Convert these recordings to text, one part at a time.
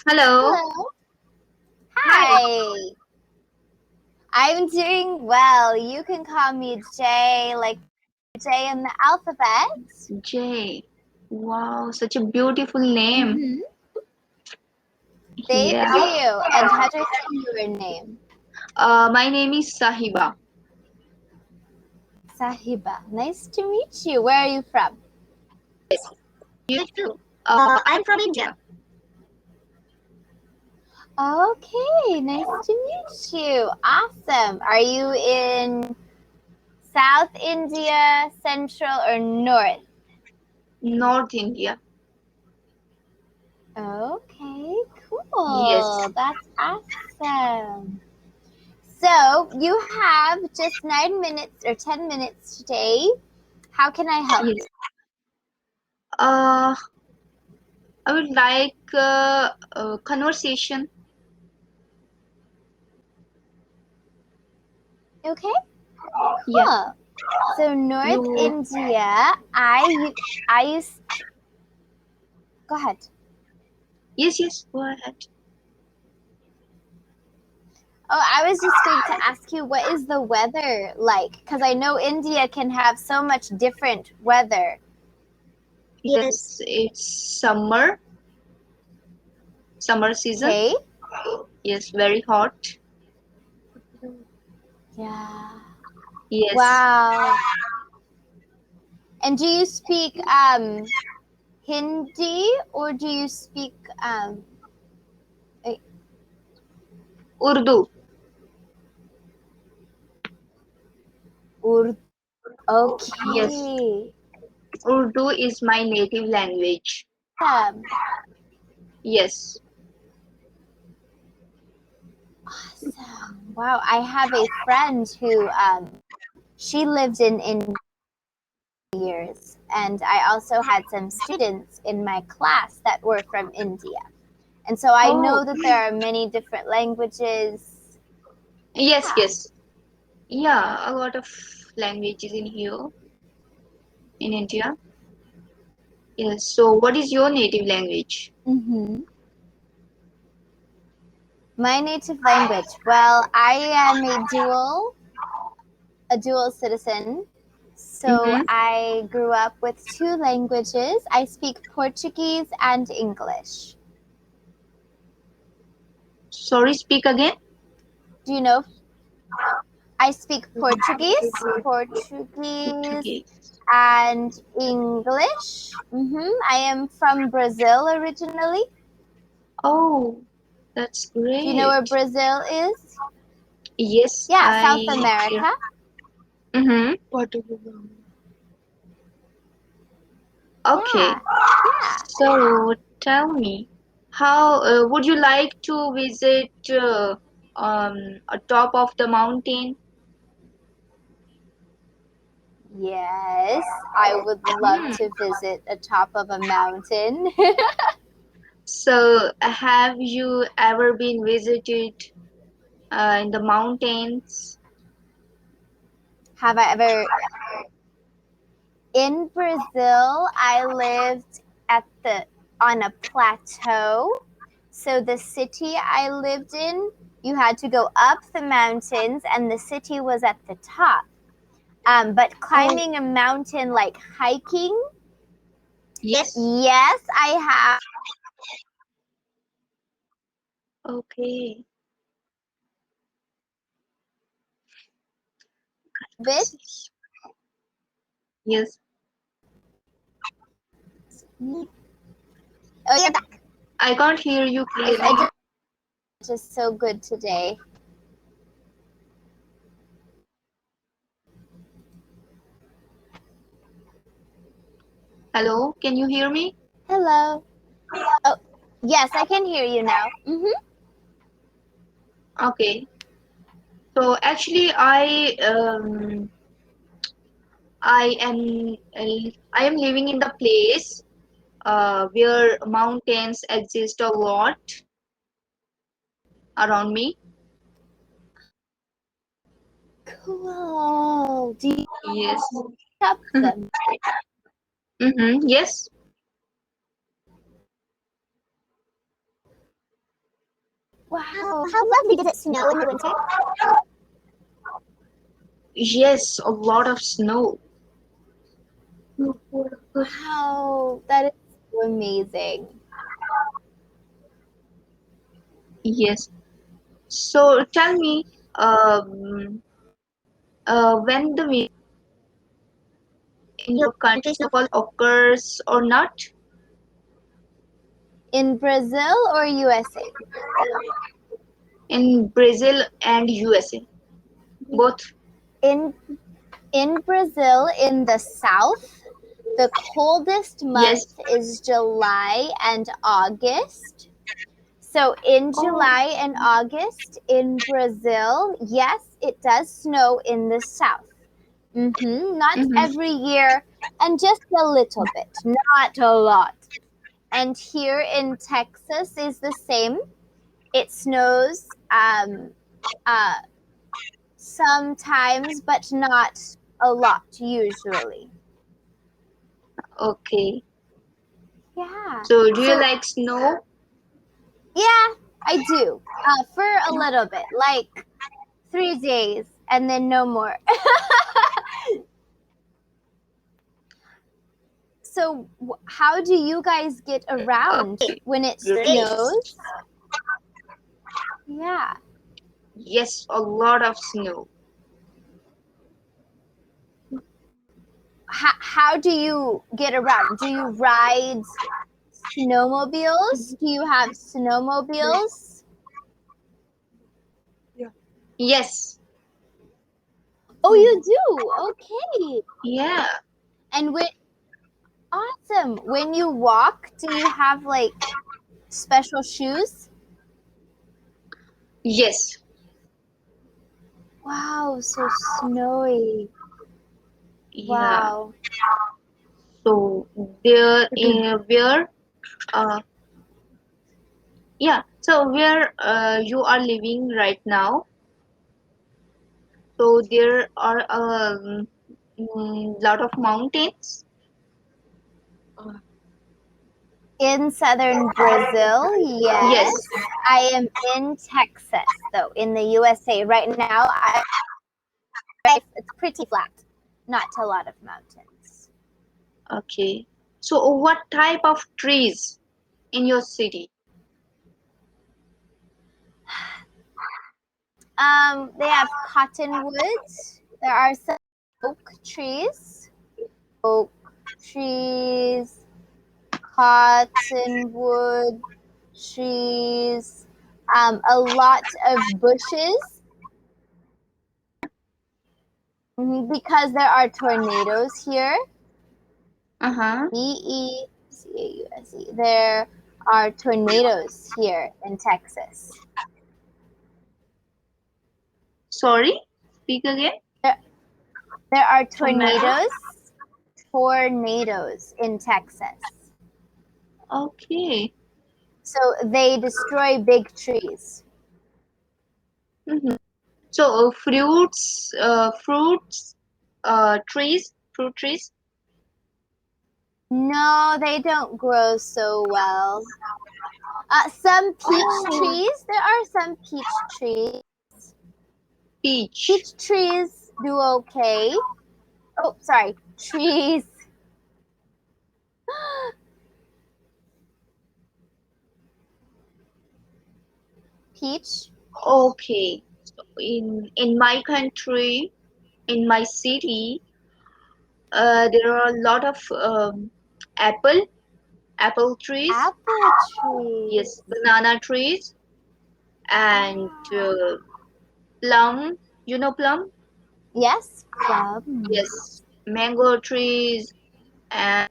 Hello. Hello. Hi. Hi. I'm doing well. You can call me Jay, like J in the alphabet. Jay. Wow, such a beautiful name. Mm-hmm. Thank Yeah. you. And how do I say your name? My name is Sahiba. Sahiba. Nice to meet you. Where are you from? You too. I'm from India. Okay, nice to meet you. Awesome. Are you in South India, Central, or North? North India. Okay, Yes. cool. That's awesome. So you have just 9 minutes or 10 minutes today. How can I help Yes. you? Uh, I would like a conversation. Okay, Yeah. cool. So North You. India, I used. Go ahead. Yes. Yes. Go ahead. Oh, I was just going to ask you, what is the weather like? Because I know India can have so much different weather. Yes. It's summer. Summer season. Okay. Yes. Very hot. Yeah. Yes. Wow. And do you speak Hindi or do you speak eh, Urdu. Urdu? Yes. Okay. Urdu is my native language. Awesome. Yes. Awesome. Wow. I have a friend who she lived in India for years, and I also had some students in my class that were from India. And so I Oh. know that there are many different languages. Yes. Yeah. Yes. Yeah, a lot of languages in here in India. Yes. So, what is your native language? Mm-hmm. My native language. Well, I am a dual citizen. So Mm-hmm. I grew up with two languages. I speak Portuguese and English. Sorry, speak again. Do you know? I speak Portuguese Portuguese. and English. I am from Brazil originally. Oh, that's Do you know where great. Brazil is? Yes, Yeah, I South hear. America. Mm-hmm. Okay. Yeah, yeah. So, tell me, how would you like to visit a top of the mountain? Yes, I would love Hmm. to visit a top of a mountain. So, have you ever been visited in the mountains? Have I ever in Brazil? I lived at the on a plateau. So the city I lived in, you had to go up the mountains, and the city was at the top. But Oh, climbing a mountain, like hiking, yes. yes, I have Okay. it. Yes. Oh, you're back. I can't hear you Yes, clearly. I just so good today. Hello, can you hear me? Hello. Oh, yes, I can hear you now. Okay. So actually, I am living in the place where mountains exist a lot around me. Cool. Do you Yes. up them? Mm-hmm. Yes. Wow, how lovely. Does it snow in the winter? Yes, a lot of snow. Wow, that is so amazing. Yes. So tell me, when the winter in your country snowfall occurs or not? In Brazil or USA? In Brazil and USA, both. In Brazil, in the south, the coldest month Yes. is July and August. So in July and August in Brazil, yes, it does snow in the south. Not every year, and just a little bit, not a lot. And here in Texas is the same. It snows sometimes, but not a lot usually. Okay. Yeah. So do you like snow? Yeah, I do. For a little bit, like 3 days, and then no more. So, how do you guys get around when it snows? Yeah. Yes, a lot of snow. How do you get around? Do you ride snowmobiles? Do you have snowmobiles? Yes. Oh, you do? Okay. Yeah. And awesome. When you walk, do you have like special shoes? Yes. Wow, so snowy. Yeah. Wow. So there, where, uh, yeah. So where you are living right now? So there are a lot of mountains. In southern Brazil, Yes. yes. I am in Texas, though, in the USA. Right now, it's pretty flat, not a lot of mountains. Okay. So what type of trees in your city? They have cottonwoods. There are some oak trees, cottonwood trees, a lot of bushes because there are tornadoes here. Uh-huh. BECAUSE. There are tornadoes here in Texas. Sorry, speak again. There are Tomato. tornadoes in Texas. Okay. So they destroy big trees. Mm-hmm. So fruits, fruit trees. No, they don't grow so well. Some peach trees. There are some peach trees. Peach. Peach trees do okay. Oh, sorry, trees. Peach. Okay. So in my country, in my city, there are a lot of apple trees. Apple trees. Yes, banana trees and plum. You know plum? Yes, plum. Yes, mango trees and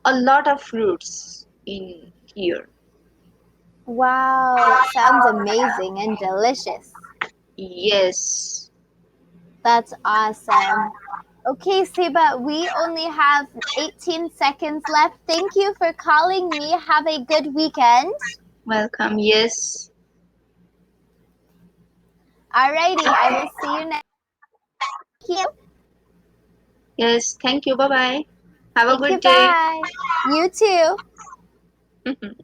a lot of fruits in here. Wow, sounds amazing and delicious. Yes. That's awesome. Okay, Seba, we only have 18 seconds left. Thank you for calling me. Have a good weekend. Welcome. Yes. Alrighty, I will see you next. Thank you. Yes. Thank you. Bye bye. Have a Thank you. good day. Bye. You too.